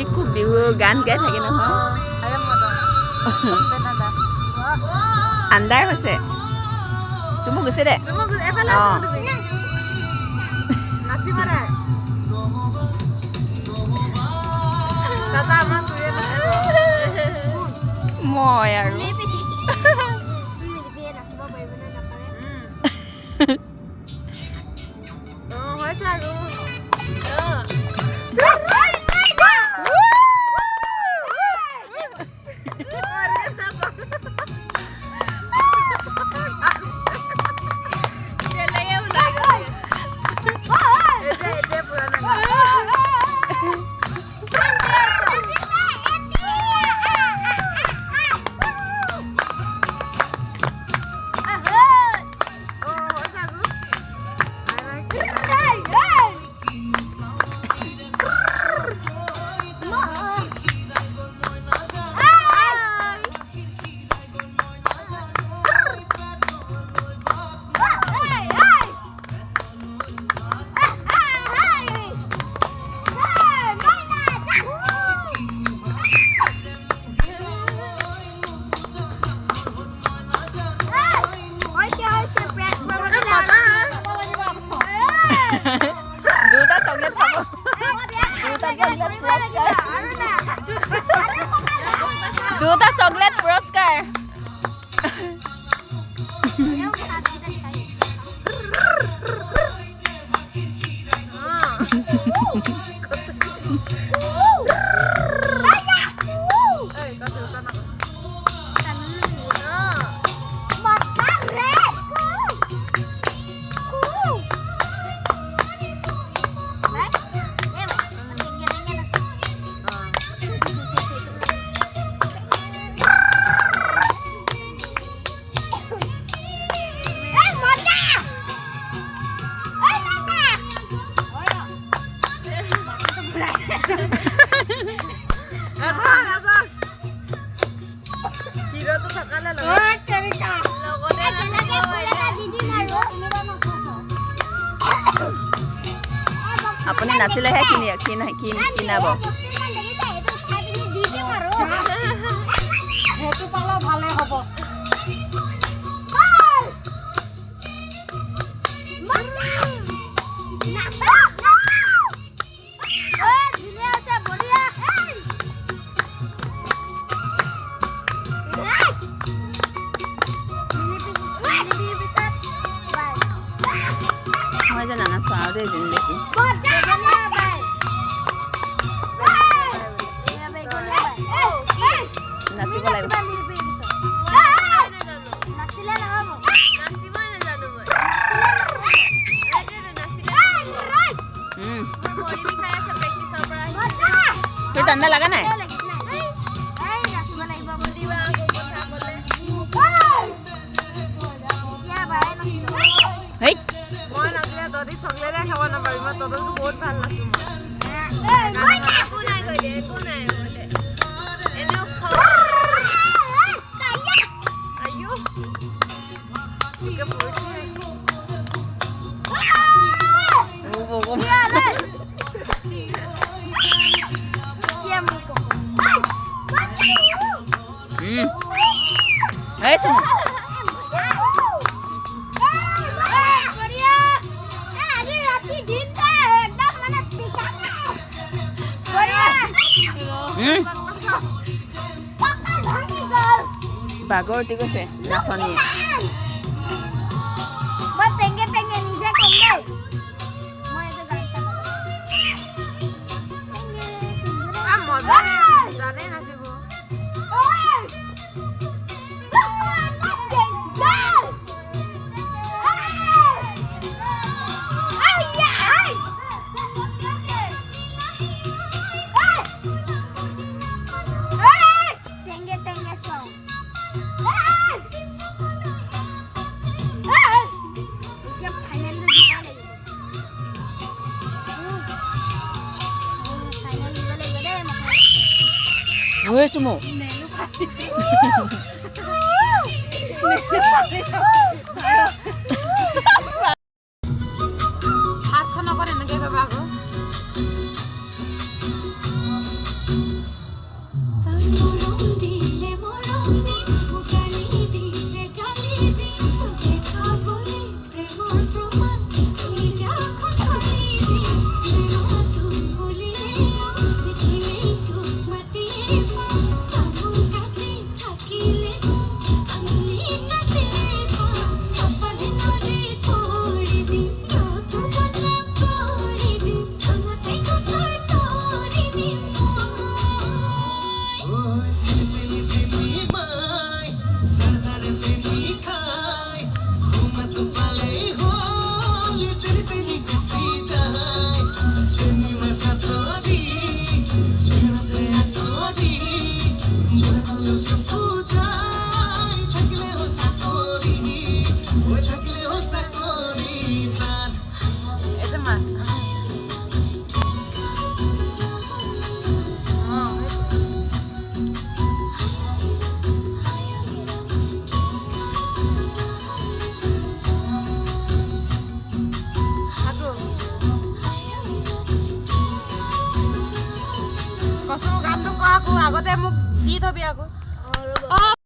একো বিহু গান গাই থাকে নহয় আন্ধাৰ হৈছে চুমু গৈছে দে মই আৰু দুটা চকলেট পুৰস্কাৰ আপুনি নাচিলেহে কিনাব সেইটো পালে ভালে হ'ব মই যে নানাচো আৰু দেই জিন্দেগী নাচিব লাগিব তোৰ ঠাণ্ডা লগা নাই মই নাচিলে তহঁতি চকলেটে খাব নাপাবি মই তহঁতকো বহুত ভাল নাচো বাগৰ উঠি গৈছে নাচনীয়ে জানে নাচিব ঐ চুমু হাতখন অকণ এনেকৈ কৰিবা আকৌ ৰচোন গানটো কোৱা আকৌ আগতে মোক দি থবি আকৌ